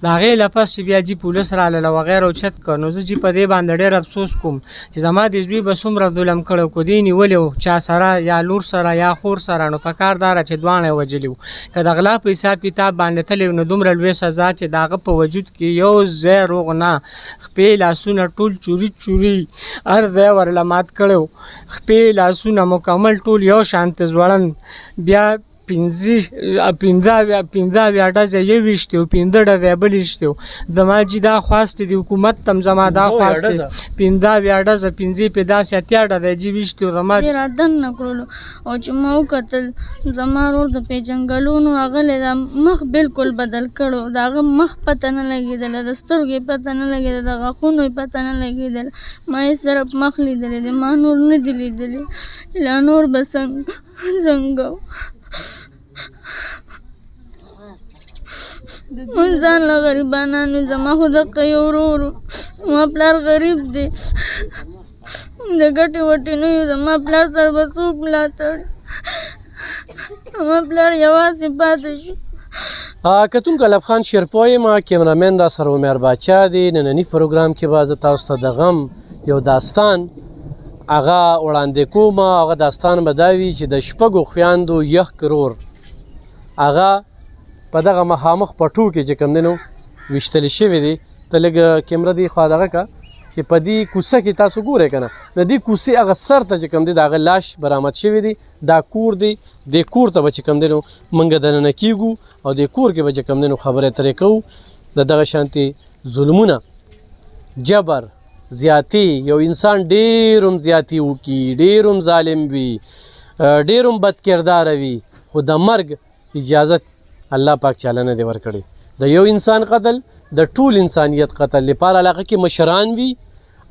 د هغې له پس چې بیا جي پولیس راغله وغیره اوچت کړ نو زه جي په دې باندې ډېر افسوس کوم چې زما د زوی به څومره ظلم کړی کو دې نیولې و چا سره یا لور سره یا خور سره نو په کار داره چې دواړه یې وژلي وو که د غلا په حساب کتاب باندې تللی نو دومره لوی سزا چې د هغه په وجود کې یو ځای روغ نه خپې لاسونه ټول چوري چوري هر ځای ورله مات کړی و خپې لاسونه مکمل ټول یو شانته ځوړن بیا پنځه اویا ډزه یو ویشتې و 15 ډزه بل ویشتې و زما جي دا خواست دی حکومت تم زما دا خواست دی 15 اویا ډزه 15 په داسې اتیا ډزه جي ویشتې و زما ډېر دن نه کړلو او چې ما وکتل زما ورور د پیژنګلونو هغلی دا مخ بالکل بدل کړو د هغه مخ پته نه لګېدله د سترګو یې پته نه لګېده د غاښونو یې پته نه لګېدله ما یې صرف مخ لیدلی دی ما نور نه دي لیدلی لا نور به څنګه من ځان له غریبانانو زما خو دقه یو ورور زما پلار غریب دی د ګټې وټې نه یو زما پلار سره به څوک ملاتړ زما پلار یوازې پاتې شو کتونکو الب خان شیرپا یم کیمرامین دا سره عمر باچا دی ننني پروګرام کې به زه تاسو ته د غم یو داستان هغه وړاندې کوم هغه داستان به دا وي چې د شپږو خویندو یخ کرور هغه په دغه مخامخ پټو کې چې کوم دی نو ویشتلی شوي دي ته لږ کیمره دی خوا دغه که چې په دې کوڅه کې تاسو ګورئ که نه د دې کوڅې هغه سر ته چې کوم دی د هغه لاش برآمد شوي دي دا کور دی دې کور ته به چې کوم دی نو موږ دننه کیږو او دې کور کې به چې کوم دی نو خبرې اترې کوو د دغه شانتې ظلمونه جبر زیاتی یو انسان ډېر هم زیاتی وکړي ډېر هم ظالم وي ډېر هم بد کرداره وي خو د مرګ اجازت الله پاک چاله نه دی ورکړی د یو انسان قتل د ټول انسانیت قتل لپاره علاقه کې مشران وي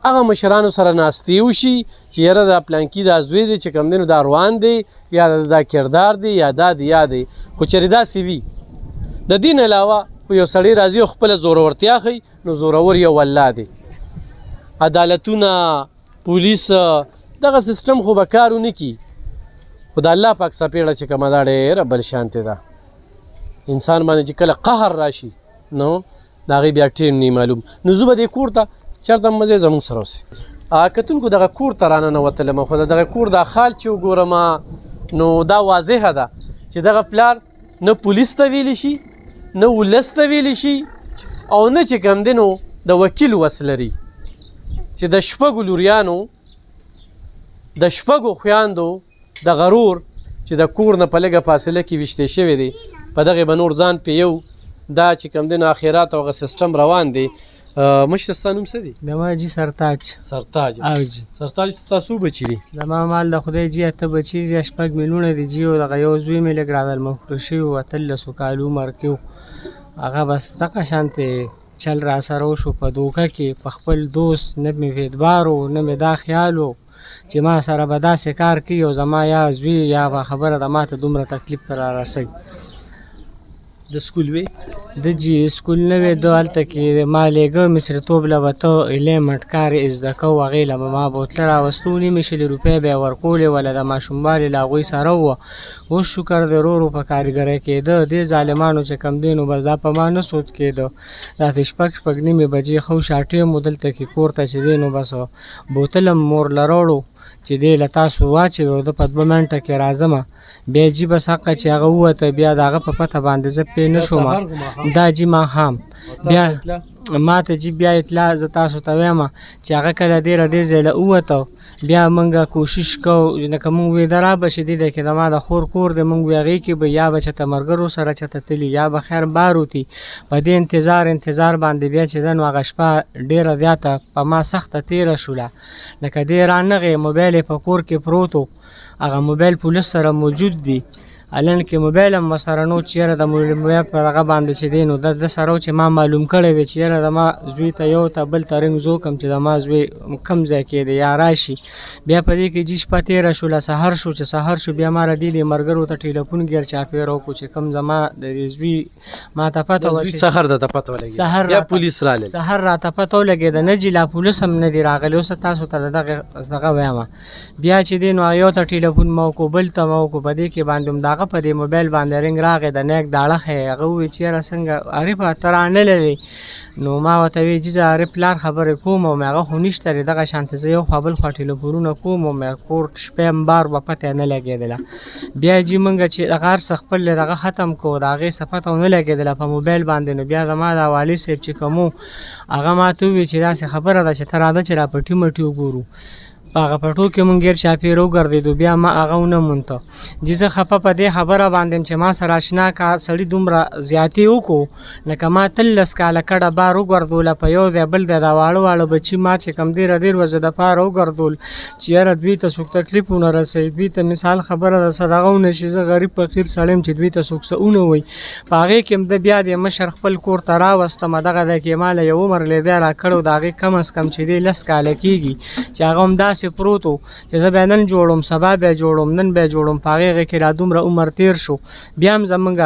هغه مشرانو سره ناستې وشي چې یاره دا پلانکي دا زوی دی چې کوم دی نو دا روان دی یا دا کردار دی یا دا دی یا دی خو چېرې داسې وي د دې نه علاوه خو یو سړی راځي او خپله زورورتیا ښیي نو زورور یو الله دی عدالتونه پولیس دغه سیستم خو به کار ونه کي خو د الله پاک څپېړه چې کومه دا ډېره بل شانتې ده انسان باندې چې کله قهر راشي نو د هغې بیا ټیم نه معلوم نو زه به دې کور ته چېرته مزې زموږ سره اوسئ کتونکو دغه کور ته راننوتلم خو د دغه کور دا خال چې وګورم نو دا واضحه ده چې دغه پلار نه پولیس ته ویلی شي نه ولس ته ویلی شي او نه چې کوم دی نو د وکیل وس لري چې د شپږو لوریانو د شپږو خویاندو د غرور چې د کور نه په لږه فاصله کې ویشتې شوی دی په دغې به نور ځان پې یو دا چې کوم دی نو آخرات او هغه سیسټم روان دی مشر ستا نوم څه دی؟ زما جي سرتاج او جي سرتاج ستا څو بچي دي؟ زما مال د خدای جي 8 بچي دي 6 میلیونه دي جي او دغه یو زوی مې لږ رادل مخکړه شوي و 13 کالو عمر کې و هغه بس دغه شانتې چل را سره وشو په دوکه کې په خپل دوست نه مې اعتبار و نه مې دا خیال و چې ما سره به داسې کار کوي او زما یا زوی یا به خبره ده ما ته دومره تکلیف ته را رسوي د سکول وی د جي سکول نه وی د هلته کې ما لیږه مصریتوب له به ته ایلیمنټ کار یې زده کوو هغې له به ما بوتله راوستو 9 روپۍ به یې ورکولې وله د ماشوموالې له هغوی سره وه اوس شکر د ورو په کارګرۍ کېده دې ظالمانو چې کوم دی نو بس دا په ما نه سود کېده دا ته 6 نیمې بجې ښه شاټې مو دلته کې کور ته چې دی نو بس بوتل هم مور له راوړو چې دی له تاسو واچوي د په 2 منټه کې راځم بیا جي بس حقه چې هغه ووته بیا د هغه په پته باندې زه پې نه شوم دا جي ماښام بیا ما ته جي بیا اطلاع زه تاسو ته وایم چې هغه کله ډېره دې ځای له ووته بیا موږ کوشش کوو لکه موږ ویده را به شي دې دی کې د ما د خور کور دی موږ وی هغې کې به یا به چېرته ملګرو سره چېرته تلي یا به خیر بار وتي په دې انتظار باندې بیا چې ده نو هغه شپه ډېره زیاته په ما سخته تېره شوله لکه دې رانغې موبایل یې په کور کې پروت و هغه موبایل پولیس سره موجود دی الان کې موبایل هم ورسره نو چې یاره د موبایل په هغه باندې چې دی نو د سره و چې ما معلوم کړی وی چې یاره د ما زوی ته یو ته بل ته رنګ زو کم چې د ما زوی کم ځای کې دی یا راشي بیا په دې کې جي شپه تېره شوله سهار شو چې سهار شو بیا ما ردیلې ملګرو ته ټیلیفون ګیر چاپېره وکړو چې کوم زما د زوی ما ته پته وه سهار درته پته ولګېده یا پولیس راغلل سهار راته پته ولګېده نه جي لا پولیس هم نه دي راغلي اوس تاسو ته دغه وایم بیا چې دی نو یو ته ټیلیفون ما وکړو بل ته ما وکړو په دې کې باندې هم د هغه هغه په دې موبایل باندې رنګ راغی د نیک داړه ښیي هغه وویل چې یاره څنګه عارفه ته رانللې نو ما ورته ویل جیجه عارف پلار خبرې کوم او مې هغه خو نشته دی دغه شانته زه یو خوا بل خوا ټلیفونونه کوم او مې کور شپې هم بار به پته نه لګېدله بیا جي موږ چې دغه هر څه خپل دغه ختم کړو د هغې څه پته ونه لګېدله په موبایل باندې نو بیا زما د والي صاحب چې کوم هغه ما ته وویل چې داسې خبره ده چې ته راځه چې را پټي مټي وګورو په هغه پټو کې مونږ ګیر چاپېره وګرځېدو بیا ما هغه ونه مونته چې زه خفه په دې خبره باندې چې ما سره اشنا کا سړي دومره زیاتې وکړو لکه ما 13 کاله کډه بار وګرځوله په یو ځای بل ځای دا واړه واړه بچي ما چې کوم ډېره ډېر وځه دپاره وګرځول چې یاره دوی ته څوک تکلیف ونه رسوي دوی ته مثال خبره ده څه دغه ونه شي زه غریب فقیر سړی یم چې دوی ته څوک څه ونه وایي په هغې کې هم د بیا د مشر خپل کور ته راوستم دغه دی کې ما له یو عمر لیدی را کړی د هغې کم از کم چې دی 10 کاله کېږي چې هغه هم داسې پروت و چې زه بیا نن جوړم سبا بیا جوړم نن بیا جوړم په هغې کې را دومره عمر تیر شو بیا هم زمونږ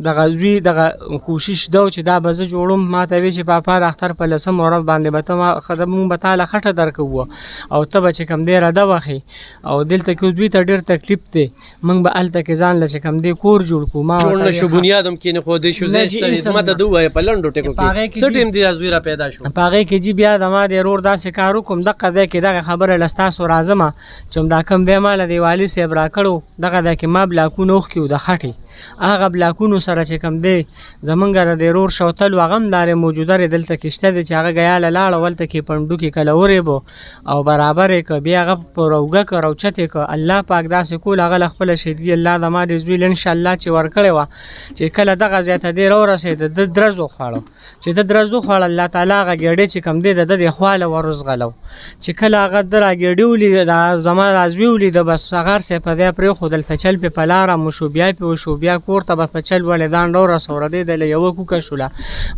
دغه زوی دغه کوشش ده چې دا به زه جوړم ما ته ویل چې پاپا د اختر په 10 ورځ باندې به ته مونږ به تا له خټه درکوو او ته به چې کوم دی راده وخې او دلته کې دوی ته ډېر تکلیف دی مونږ به هلته کې ځان له چې کوم دی کور جوړ کړو ما جوړ نه شو بنیاد هم کېنښودی شو ځای شته ما ته ده ووایه په لنډو ټکو کې څه ټیم دی دا زوی را پیدا شو په هغې کې جي بیا زما د ورور داسې کار وکړم دغه ځای کې دغه خبره له ستاسو راځمه چې همدا کوم دی ما له دې والي صاحب را کړو دغه ځای کې ما بلاکونه وښکي د خټې هغه بلاکونو سره چې کوم دی زمونږ د دې رور شوتل و هغه هم دارې موجوده دی دلته کې شته دی چې هغه ګیاله لاړه ولته کې پنډو کې کله ورېبو او برابر یې کړه بیا هغه په روږه کړه راوچت یې کړه الله پاک داسې کول هغه له خپله شهیدګي الله زما د زوی له انشاءالله چې ورکړې وه چې کله دغه ځای ته دی راورسېد د درز وخوړو چې د درز وخوړه الله تعالی هغه ګېډې چې کوم دی د ده د خوا له ورزغلو چې کله هغه ده را ګېډې ولید زما را زوی ولیده بس هغه هر څه یې په دی پرېښودل ته چل پې په لاره مو شو بیا پې وشو بیا کور ته بس په چل ولې ځان راورسوله دی د له یوه کوکه شوله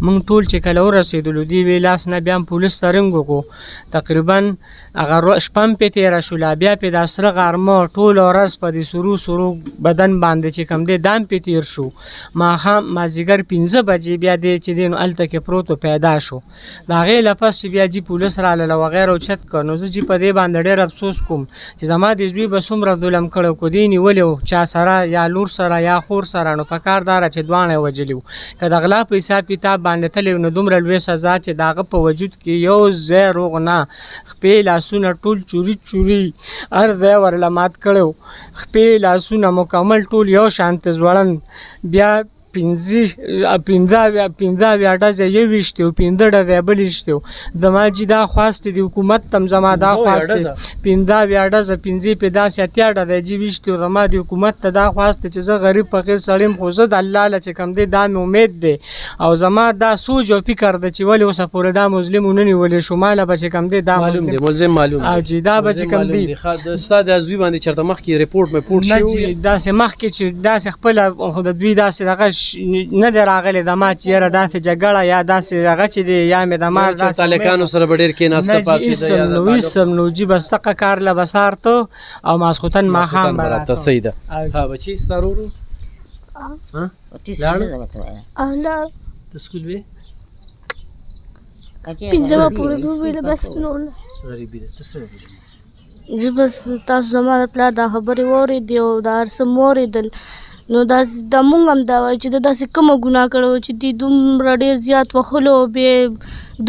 موږ ټول چې کله ورسېدلو دوی وی لاس نه بیا هم پولیس ته رنګ وکړو تقریبا هغه شپه هم پې تېره شوله بیا پې دا سره غرمه ټوله ورځ په دې سرو بدن باندې چې کوم دی دا هم پې تېر شو ماښام مازدیګر 15 بجې بیا دی چې دی نو هلته کې پروت و پیدا شو د هغې له پس چې بیا جي پولیس راغلل وغیره اوچت کړ نو زه جي په دې باندې ډېر افسوس کوم چې زما د زوی به څومره ظلم کړی کو دی نیولی و چا سره یا لور سره یا خور سره نو په کار داره چې دواړه یې وجلي وو که د غلا په حساب کتاب باندې تللی نو دومره لوی سزا چې د هغه په وجود کې یو ځای روغ نه خپې لاسونه ټول چوري چوري هر ځای ورله مات کړی و خپې لاسونه مکمل ټول یو شانته ځوړن بیا 15 ډزې یې ویشتې و 15 ډزې بل ویشتې و زما جي دا خواستې د حکومت ته هم زما دا خواستې 15 ډزه 15 پې داسې 80 ډزې جي ویشتې و زما د حکومت ته دا خواستې چې زه غریب فقیر سړی یم خو زه د الله له چې کوم دی دا مې امید دی او زما دا سوچ او فکر دی چې ولې اوسه پورې دا مظلم ونه نیولی شو ما له به چې کوم دی دا ملزم معلوم او جي دا به چې کوم دی ستا د زوی باندې چېرته مخکې رپورټ نه چې داسې مخکې چې داسې خپله خو د دوی داسې دغه نه دی راغلی د ما چې یاره داسې جګړه یا داسې هغه چې دی یا مې د مار داسې تالکانو سره به ډېر کېناسته پاسېده هېڅ هم نو جي بس دغه کار له به سهار ته او ماسخوتن ماښام به راته صحیح ده ها بچي ستا ورور و لاړه ته سکول وې 15 پورې وویله بس نور غریبي ده ته څه وکړې جی بس تاسو زما د پلار دا خبرې واورېدې او دا هر څه مو واورېدل نو داسې دا مونږ هم دا وایو چې د داسې کومه ګناه کړې وه چې دوی دومره ډېر زیات وهلو او بیا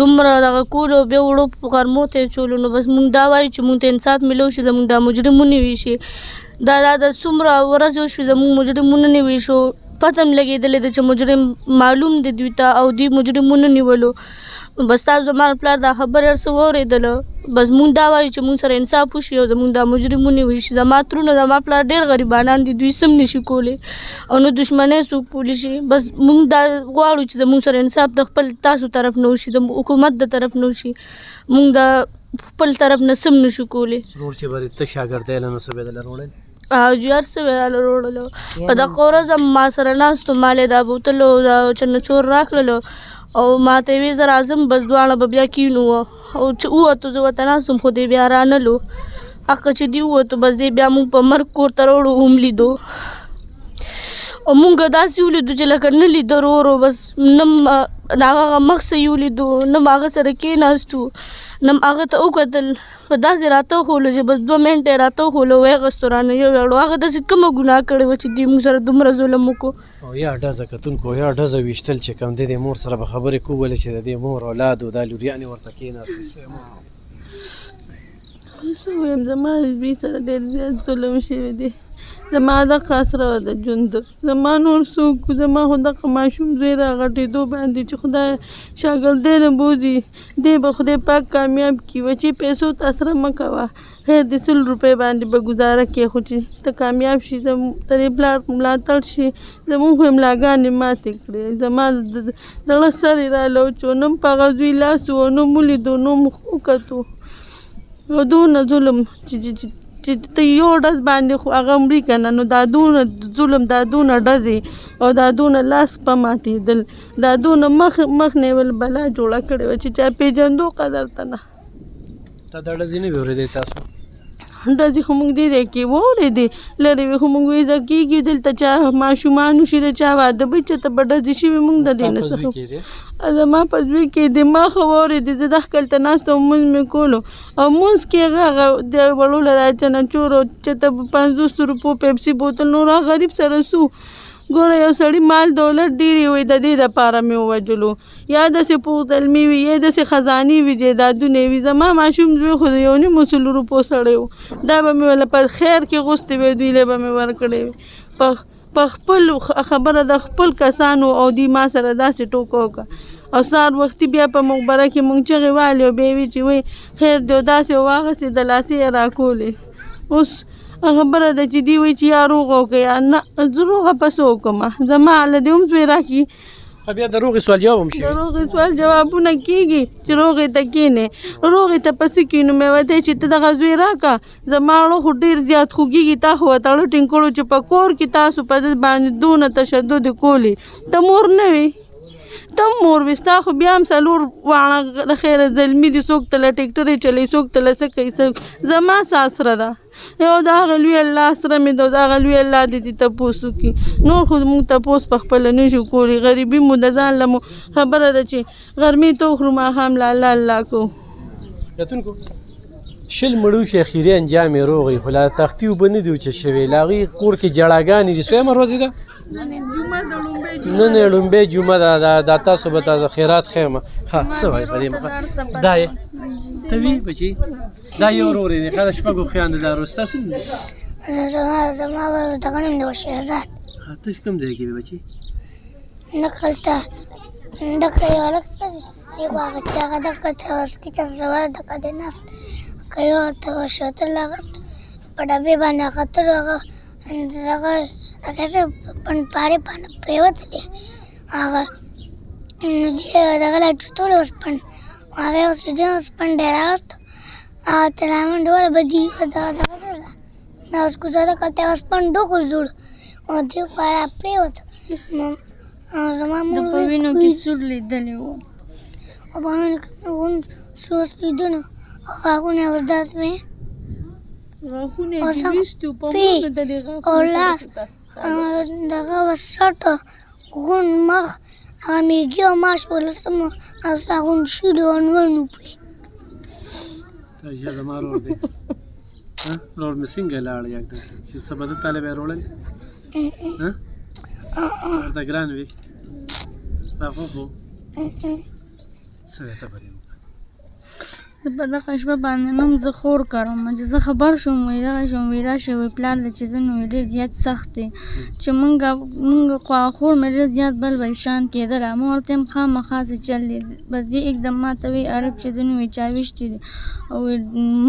دومره دغه کولو بیا وړو غرمو ته یې اچولو نو بس مونږ دا وایو چې مونږ ته انصاف میلو شي زمونږ دا مجرم ونیوي شي دا د څومره ورځې وشوې زمونږ مجرم ونیوي شو پته هم لګېدلی ده چې مجرم معلوم دی دوی ته او دوی مجرم ونه نیولو بس تاسو زما پلار دا خبرې هر څه واورېدله بس مونږ دا وایو چې مونږ سره انصاف وشي او زمونږ دا مجرم ونیول شي زما ترونه زما پلار ډېر غریبانان دي دوی څه هم نشي کولی او نه دشمنۍ څوک کولی شي بس مونږ دا غواړو چې زمونږ سره انصاف د خپل تاسو طرف نه وشي د حکومت د طرف نه وشي مونږ دا خپل طرف نه څه هم نشو کولی ورور چې به ته شاګردی له نو څه به دله وړل جی هر څه به دله وړلو په دغه ورځ هم ما سره ناست و ما له دا بوتلو دا چنچور راکړلو او ما ته وی زه راځم بس دواړه به بیا کینو او چې ووتو زه ورته ناست وم خو دی بیا رانلو هغه چې دی ووتو بس دی بیا موږ په مرګ کور ته راوړو هم لیدو او موږ داسې ولیدو چې لکه نه لیده ورو بس نه د هغه مخ څه یې ولیدو نه به هغه سره کېناستو نه هغه ته وکتل په داسې راته وښولو چې بس 2 منټه یې راته وښولو ویې اخیستو رانه یوړو هغه داسې کومه ګناه کړې وه چې دوی موږ سره دومره ظلم وکړو او یا ډزه کتونکو یا ډزه ویشتل چې کوم د دې مور سره به خبرې کولې چې د دې مور اولاد او دا لوریانې ورته کېناستې څه ووایم زما دوی سره ډېر زیات ظلم شوی دی زما دغه اسره وه د ژوند زما نور څوک زما خو دغه ماشوم زوی راغټېدو باندې چې خدای شاګردۍ نه بوځي دی به خدای پاک کامیاب کړي بچې پیسو ته اسره مه کوه خیر د 100 روپۍ باندې به ګزاره کړې خو چې ته کامیاب شي ته دې پلار ملاتړ شي زمونږ خو یې ملاګانې ماتې کړې زما زړه سر یې راله وچو نه په هغه زوی لاس و نه مو لیدو نه مو وکتو او دونه ظلم چې ته یو ډز باندې خو هغه مري که نه نو دا دونه ظلم دا دونه ډزې او دا دونه لاس په ماتېدل دا دونه مخ نیول بلا جوړه کړې وه چې چا پېژندو قدر ته نه تا دا ډزې نه وې اورېدې تاسو ډزې خو موږ دې ځای کې واورېدې لرې وې خو موږ ویزه کېږي دلته چا ماشومان وشي د چا واده به چېرته به ډزې شوي موږ د دې نه څه زما په زوی کې د ما خو واورېدې زه دغه کلته ناسته وم لمونځ مې کولو او لمونځ کې هغه د وړو له را چنچور او چېرته 500 روپو پیپسي بوتل نور هغه غریب سره سو ګوره یو سړي مال دولت ډېرې وي د دې دپاره مې ووجلو یا داسې پوغتلمې وي یا داسې خزانې وي جایدادونه وي زما ماشوم زوی خو د 1.5 روپو سړی و دا به مې وله په خیر کې غوستې وې دوی له به مې ورکړې وي په خپل خبره د خپل کسانو او دوی ما سره داسې ټوکه وکړه او سهار وختي بیا په مقبره کې مونږ چغې والې او بیا وی چې وی خیر دی داسې واغستې د لاسې یې راکولې اوس خبره ده چې دی وایي چې یا روغه وکړه یا نه زه روغه پسې وکړمه زما له دې هم زوی راکړي خو بیا د روغې سوال جواب هم شي د روغې سوال جوابونه کېږي چې روغې ته کښېنې روغې ته پسې کښېنو مې وتی چې ته دغه زوی راکړه زما اړه خو ډېر زیات خوږېږي تا خو ورته اړه ټینګ کړو چې په کور کې تاسو په ده باندې دونه تشدد کولې ته مور نه وې ته مور وې ستا خو بیا هم 4 واړه د خیره زلمي دي څوک ته له ټیکټرې چلی څوک ته له څه کوي زما ساسره ده یو د هغه لوی الله سره مې د هغه لوی الله دې دې تپوس وکړي نور خو موږ تپوس په خپله نه شو کولی غریبي مو د ځان له مو خبره ده چې غرمې ته وخورو ماښام له الله الله کوو کتونکو 20 مړوشې اخیري انجام یې روغې خو لا تختي اوبه نه دي وچه شوې له هغې کور کې جړاګانې دي څویمه ورځې ده نن یې لومبۍ جمعه ده دا تاسو به تاسو خیرات خیمه ښه څه وایي په دې مخه دا یې ته وي بچي دا یو ورور یې دی ښه د شپږو خویندو دا ورور ستا څومره دي زما دغه نوم دی شهزاد ښه ته چې کوم ځای کې وي بچي دلته دلته یو هلک څه دی یو هغه چې هغه دلته ته وسکي چې زوال دلته دی ناست که یو ته شوتل اخیست په ډبې باندې اختلو هغه دغه څه پنډپارې باندې پرېوتی دی هغه دغه لا چوتلی اوس پنډ هغه اوس دې اوس پنډ ډېر اخیستو هغه ته رامنډ وله بدي دغه څه ده دا اوس کوزده کلته اوس پنډ ډوکو جوړ او دې خو را پرېوتو زما مور په وینو کې سور لیدلی و او په وینو کې مې سور لیدونه او غاښونه یې اوس داسې وې غاښونه یې چې ویستو په مونږ د دې او لاس دغه وسټه غون مخ هغه میږي او ماش ولسمه او ستا غون شولې ونونو پرې دا چې زما ورور دی ورور مې څنګه لاړ یکدم چې څه به زه تاله به یې وروړل ورته ګران وي ستا خو خو څه وې ته به دې زه په دغه شپه باندې نوم زه خور کړم چې زه خبر شوم وایي دغه شوم وایي راشئ وایي پلار د چې زه نو ډېر زیات سخت دی چې مونږ خو خور مې ډېر زیات بل شان کېدله ما ورته یم خامخا څه چل دی بس دې एकदम ما ته وایي عارف چې ده نو وایي چا ویشتی دی او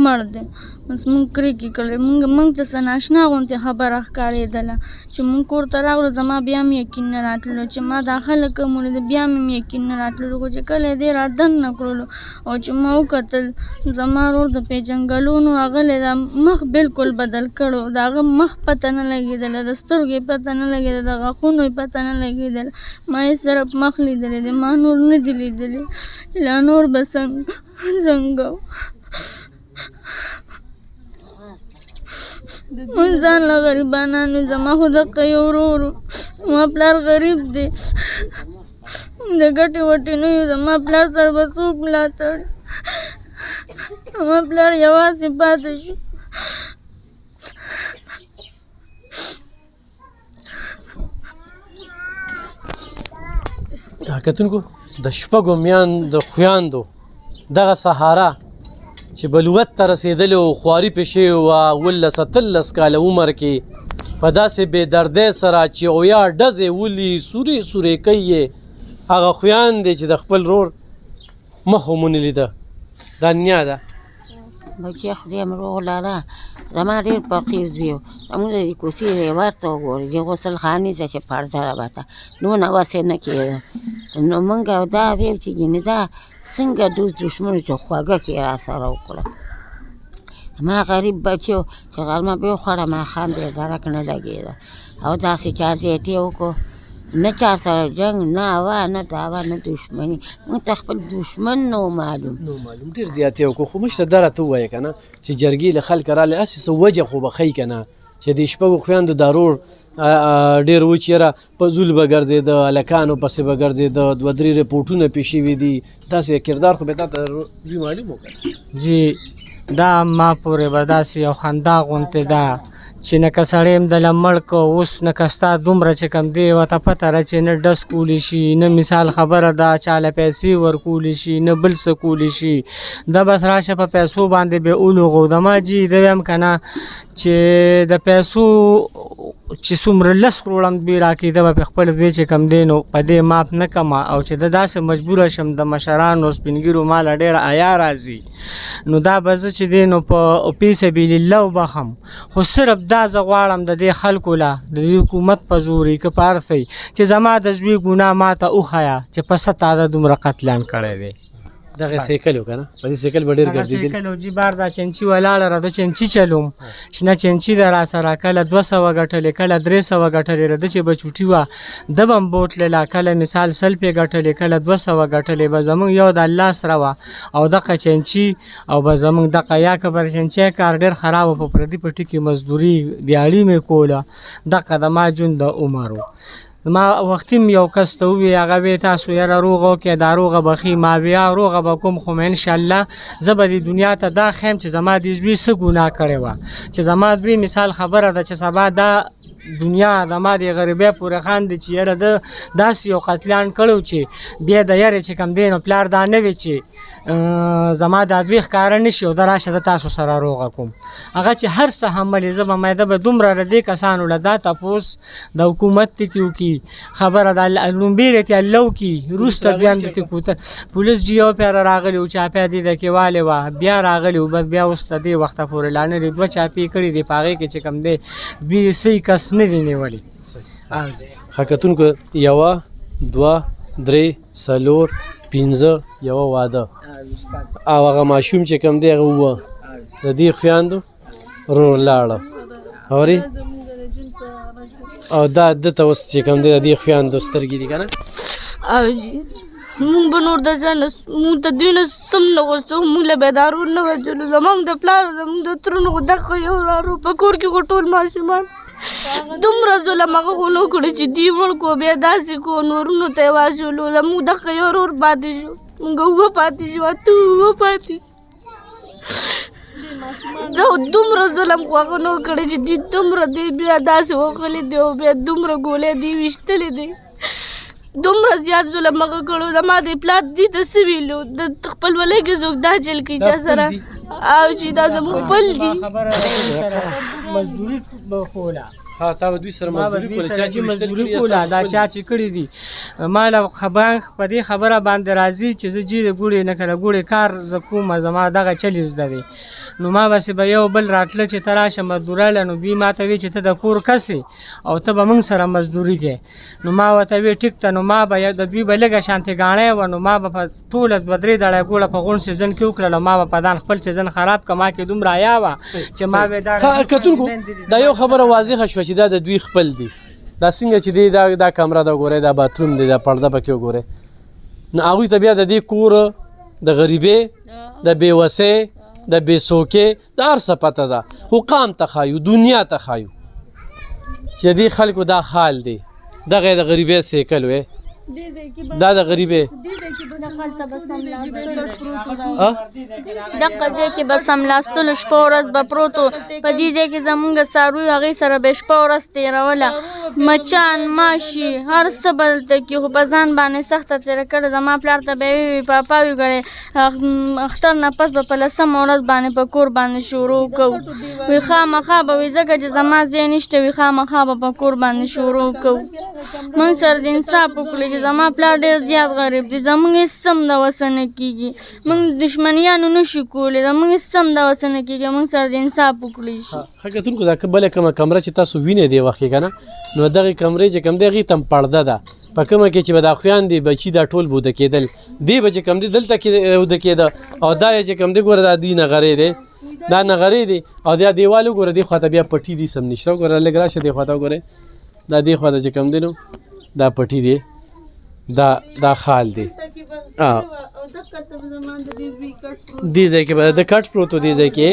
مړ دی بس مونږ کرېکې کړې مونږ ته څه ناشنا غوندې خبره ښکارېدله چې مونږ کور ته راغلو زما بیا هم یقین نه راتللو چې ما دا خلک کوم ولیده بیا مې یقین نه راتللو خو چې کله یې دې را دننه کړلو او چې ما وکتل زما ورور د پیژنګلونو هغلی دا مخ بالکل بدل کړو د هغه مخ پته نه لګېدله د سترګو یې پته نه لګېده د غاښونو یې پته نه لګېدله ما یې صرف مخ لیدلی دی ما نور نه دي لیدلی لا نور به څنګه مونږ ځان له غریبانانو زما خو دقه یو ورور ما پلار غریب دی د ګټې وټې نه یو زما پلار سره به څوک ملاتړ زما پلار یوازې پاتې شو کتونکو د شپږو میندو خویندو دغه سهاره چې بلوغت ته رسېدلې او خواري پې شوې وه 18 کاله عمر کې په داسې بې دردۍ سره چې اویا ډزې ولي سورې سورې کوي یې هغه خویندې چې د خپل ورور مخ هم ونه لیده دا نیا ده بچی خدای مې روغ لاله زما ډېر فقیر زوی و زموږ د دې کوڅې ریور ته وګورئ د غسل خانې ته چې پرده راوته دونه وس یې نه کېده نو موږ دا ویل چې ګینې دا څنګه دوست دشمنو چې خواږه کې را سره وکړه ما غریب بچی و چې غرمه به وخوړه ماښام بې درک نه لګېده او داسې چا زیاتې وکړو نه چا سره جنګ نه هوا نه دعوا نه دشمني موږ ته خپل دشمن نه معلوم ډېر زیاتې وکړو خو مشته دا راته ووایه که نه چې جرګې له خلکه رالی هسې څه وجه خو به ښیي که نه چې د شپږو خویندو دا رور ډېر و چې یاره په زول به ګرځېده هلکانو پسې به ګرځېده 2-3 رپورټونه پې شوي دي داسې کردار خو به تا ته دوی معلوم و که جی دا ما پورې به داسې یو خندا غوندې ده چې نه که سړی هم دله مړ که اوس نه که ستا دومره چې کوم دی ورته پته ده چې نه ډس کولی شي نه مثال خبره ده چاله پیسې ورکولی شي نه بل څه کولی شي دا بس راشه په پیسو باندې به ولغو د ما جي ده ویم که نه چې د پیسو چې څومره 10 کروړه هم دوی راکړي ده به په خپل دوی چې کوم دی نو په دې معاف نه کړمه او چې ده داسې مجبوره شم د مشرانو سپین ږیرو ماله ډېره حیا راځي نو دا به زه چې دی نو په فی سبیل الله وبخم خو صرف دا زه غواړم د دې خلکو له د دې حکومت په زوري که په هر څه چې زما د زوی ګناه ما ته وښیه چې په څه تا ده دومره قتلان کړی دی دغه سایکل و که نه په دې سایکل به ډېر ګرځېدل سایکل و جي بار دا چنچي ولاړه راده چنچي چلوم شنه چنچي ده را سره کله 200 ګټلې کله 300 ګټلې راده چې به چوټي وه ده به م بوتلله کله مثال 100 روپۍ ګټلې کله 200 ګټلې به زموږ یو د الله سره وه او دغه چنچي او به زموږ دغه یا که به چنچی کار ډېر خراب و په پردي پټي کې مزدوري دیاړي مې کوله دغه د ما ژوند د عمر و ما وختي م یو کس ته وویل هغه وی تاسو یاره روغه وکړئ دا روغه به ښي ما بیا روغه به کوم خو مې انشاءالله زه به دې دنیا ته دا ښیم چې زما دې زوی څه ګناه کړې وه چې زما دوی مثال خبره ده چې سبا دا دنیا د ما د غریبۍ پورې خاندي چې یاره ده داسې یو قتلیان کړی چې بیا د یارې چې کوم دی نو پلار دا نه وي چې زما د ادوی ښکاره نه شي او دا راشه د تاسو سره روغه کوم هغه چې هر څه حملې زه به مایده به دومره له دې کسانو له دا تپوس د حکومت دې وکړي خبره د لومبۍ رتې الله وکړي وروسته دویم دې کوته پولیس جي یو پیره راغلي و چاپیا دې د کېوالې وه بیا راغلي و بس بیا اوس تر دې وخته پورې لا نه دي 2 چاپې کړي دي په هغې کې چې کوم دی دوی صحیح کس نه دي نیولي ښه کتونکو 1 2 3 4 5 یوه واده او هغه ماشوم چې کوم دی هغه ووه د دې خویندو رور لاړه اورې او دا ده ته اوس چې کوم دی د دې خویندو سترګې دي که نه او جي مونږ به نور د ځان مونږ ته دوی نه سم نه غوښتو مونږ له بیدارور نه وژلو زمونږ د پلار زمونږ د ترونو خو دغه یو ورارو په کور کې خو ټول ماشومان دومره ظلم هغه خو نه کړو چې دوی مړ کړو بیا داسې کړو نورونو ته یې واچولو زمونږ دغه یو ورور پاتې شو مونږ اووه پاتې شو اته اووه پاتې دا دومره ظلم خو هغه نه کړی چې دوی دومره دی بیا داسې وکړلی دی او بیا دومره ګولۍ دی ویشتلی دی دومره زیات ظلم هغه کړو زما د پلار دې ته څه ویلو د خپلولۍ کې څوک دا چل کوي چا سره او چې دا زموږ خپل دي مزدوري به کوله ها تا به دوی سره مزدوري کوله دا چا چې کړي دي ما له په دې خبره باندې راځي چې زه جي د ګوړې نه کله ګوړې کار زه کوم زما دغه چل زده دی نو ما بسې به یو بل راتله چې ته راشه مزدوراله نو دوی ما ته وی چې ته د کور کس او ته به موږ سره مزدوري کوې نو ما ورته وی ټیک ته نو ما به د دوی به لږه شانتې ګاڼۍ وه نو ما به په ټوله 2-3 دړی ګوړه په غونډ سیزن کې وکړله ما به په دان خپل سیزن خراب که ما کې دومره حیا وه چې ما به کتونکو دا یو خبره واضحه شوه چې دا د دوی خپل دي دا څنګه چې دی دا کمره ده وګورئ دا باتروم دی دا پرده پکې وګورئ نو هغوی ته بیا د دې کور د غریبۍ د بېوسۍ د بېڅوکۍ د هر څه پته ده خو قام ته ښایو دنیا ته ښایو چې دې خلکو دا حال دی دغه یې د غریبۍ سیکل وی دا د غریبې دغه ځای کې به سملاستلو شپه ورځ به پروت و. په دې ځای کې زمونږ څاروي هغې سره به شپه ورځ تېروله. مچان ماشي هر څه به دلته کې خو په ځان باندې سخته تېره کړې. زما پلار ته به یې ویې پاپا وي ګړی اختر نه پس به په 10مه ورځ باندې په کور باندې شروع کوو. وي خامخا به وي ځکه چې زما ځای نشته وي خامخا به په کور باندې شروع کوو. موږ سره د انصاف وکړئ چې زما پلار ډېر زیات غریب دی. زموږ هېڅ هم دغسې نه کېږي. موږ دښمنیانو نه شو کولی. زموږ هېڅ هم دغسې نه کېږي. موږ سره د انصاف وکړئ شي. ښه کتونکو دا بله کومه کمره چې تاسو وینئ دې وخت کې که نه نو دغې کمرې چې کوم دی هغې ته هم پرده ده. په کومه کې چې به دا خویان دي بچي دا ټول به وده کېدل. دې به چې کوم دی دلته کې وده کېده او دا یې چې کوم دی ګوره دا دوی نغرې دی دا نغرې دي او دا دیوال وګوره دې خوا ته بیا پټي دي سم نشته. وګوره لږ راشه دې خوا ته وګورئ دا دې خوا ته چې کوم دی نو دا پټي دی دا خال دی. دې ځای کې به د کټ پروت و دې ځای کې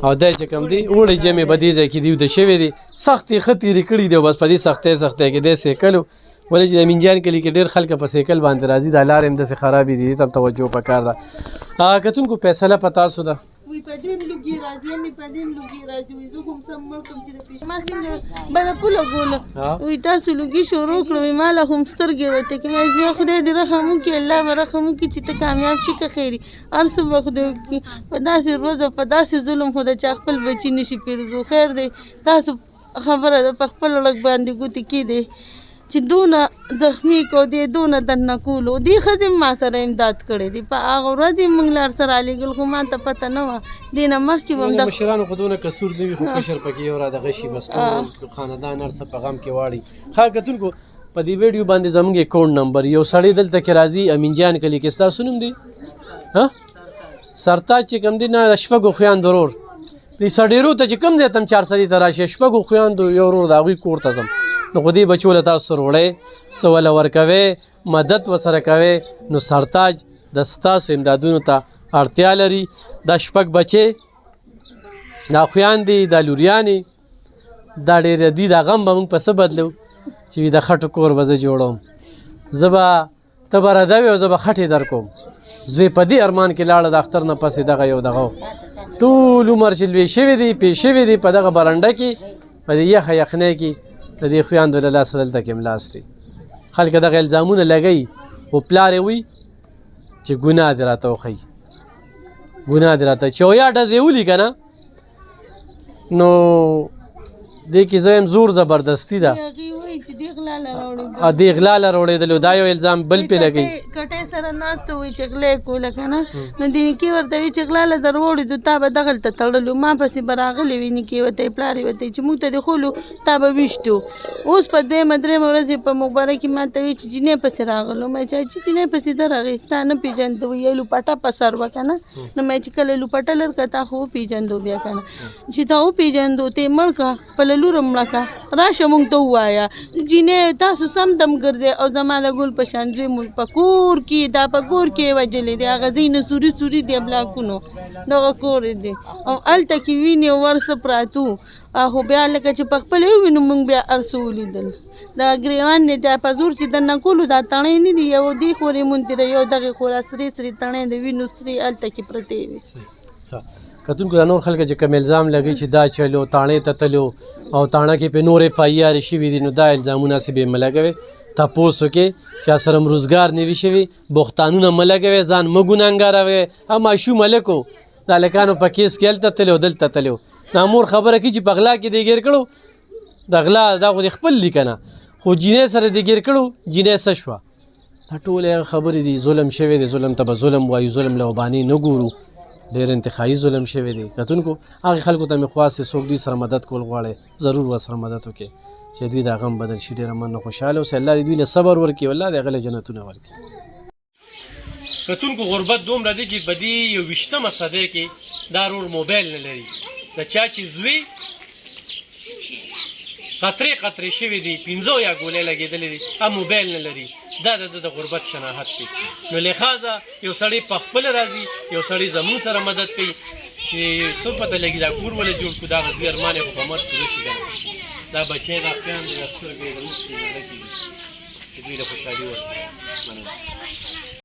او دا چې کوم دی اوړی جمع به دې ځای کې دی وده شوی دی. سختې ښه تېرې کړي دي او بس په دې سختۍ کې دی سیکل و. ولې چې د امینجان کلي کې ډېر خلک په سیکل باندې راځي دا لارې هم داسې خرابې دي. دې ته هم توجه پکار ده. کتونکو فیصله په تاسو ده. وی په دې لوګي راځي مې په دې لوګي راځي وی زه هم سم مړ کوم چې ما څنګه بل پوله ګوله وی تاسو لوګي شروع کړو مال هم سترګې وته کې مې بیا خدای دې رحم وکړي الله رحم وکړي چې ته کامیاب شې که خیري ارس وخت دې په داسې روز په داسې ظلم خو د چا خپل بچی نشي پیرزو. خیر دی تاسو خبره ده په خپل لږ باندې ګوتې کې دی چې دونه زخمی کو دی دونه درنه کولو دی ښځې ما سره امداد کړی دی. په هغه ورځ یې موږ لار سره رالیږل خو ما ته پته نه وه. دې نه مخکې به هم د مشرانو خو دونه قصور نه وي خو کشر پکې یو را دغه شي بس ټول خاندان هر څه په غم کې واړي. ښه کتونکو په دې ویډیو باندې زموږ اکاونټ نمبر یو سړی دلته کې راځي امینجان کلي کې ستاسو نوم دی سرتاج چې کوم دی نه شپږو خویندو ورور دې سډېرو ته چې کوم ځای ته هم 4 سړي ته راشي شپږو خویندو یو ورور د هغوی کور ته ځم نو خو دې بچو له تاسو سره وړئ څه وله ورکوئ مدد ورسره کوئ نو سرتاج د ستاسو امدادونو ته اړتیا لري. دا شپږ بچې دا خویندې دا لوریانې دا ډېر دوی دا غم به موږ په څه بدلو چې د خټو کور به زه جوړوم. زه به ته به رده وې او زه به خټې در کوم. زوی په دې ارمان کې لاړه د اختر نه پسې دغه یو دغه ټول عمر چې لوی شوي دي پې شوي دي په دغه برنډه کې په دې یخه یخنۍ کې د دې خویندو له لاسه دلته کې ملاس دي. خلک دغه الزامونه لګوي خو پلار یې وایي چې ګناه دې راته وښیي ګناه دې راته چې اویا ډزې ولي که نه نو دې کې زه یم زور زبردستي ده دې غلا له راوړېدلو دا یو الزام بل پې لګوي. کټۍ سره ناسته وي چې غلا یې کوله که نه نو د نیکي ورته وي چې غلا له در وړېدو تا به دغلته تړلو ما پسې به راغلی وي نیکي ورته یې پلار یې ورته چې موږ ته دې خولو تا به ویشتو. اوس په دویمه درېیمه ورځ یې په مخبره کې ما ته وي چې جینۍ پسې راغلو ما چې جینۍ پسې ده راغی ستا نه پېژنده وي یو لوپټه په سر وه که نه نو ما چې کله لوپټه لر که تا خو وپېژندو بیا که نه چې تا وپېژندو ته یې مړ که خپله لوره مړه که راشه موږ ته ووایه جینۍ تاسو سم دم ګرځئ او زما د ګل په شان زوی مو په کور کې دا په کور کې یې وژلې دی هغه ځای نه سوري سوري دی بلاکونو دغه کور دی او هلته کې وینې ورڅه پراته خو بیا لکه چې په خپله ووینو موږ بیا هر څه ولیدل. دا ګریوان دی دا په زور چې درنه کولو دا تڼۍ نه دي یو دې خورې مونتېره یو دغې خورا سرې سرې تڼۍ د وینو سرې هلته کې پرتې وي. کتونکو دا نور خلک چې کوم الزام لګوي چې دا چلو تاڼې ته تلو او تاڼه کې پې نور ایف آی آر شوي دي نو دا الزامونه هسې بې مه لګوئ. تپوس وکړئ چا سره م روزګار نه وي شوي بوختانونه مه لګوئ ځان مه ګناهګاروئ. ماشوم هلک و د هلکانو په کیس کې هلته تللی او دلته تللی و نامور خبره کوي چې په غلا کې دې ګیر کړو د غلا دا خو دې خپل دي که نه خو جینۍ سره دې ګیر کړو جینۍ څه شوه دا ټولې هغه خبرې دي. ظلم شوی دی ظلم ته به ظلم وایو ظلم له وبانې نه ګورو ډېر انتخابي ظلم شوی دی. کتونکو هغې خلکو ته مې خواست چې څوک دوی سره مدد کول غواړئ ضرور ورسره مدد وکړئ چې دوی دا غم بدل شي. ډېره مننه خوشحاله اوسئ الله دې دوی له صبر ورکړي والله دې هغه له جنتونه ورکړي. کتونکو غربت دومره دی چې په دې 21مه صدۍ کې دا ورور موبایل نه لري د چا چې زوی قطرې قطرې شوي دي 15 یا ګولۍ لګېدلې دي موبایل نه لري دا د غربت شناخت دی. نو لحاظه یو سړی په خپل راځي یو سړی زمون سره مدد کوي چې څه پته لګي دا کور ولې جوړ کړو دا غزي ارمان یې په مرګ پوره شي دا بچی دا خویندې دا سترګې د اوښکې نه ډکې دي چې دوی له خوشحالي ورکړي. مننه.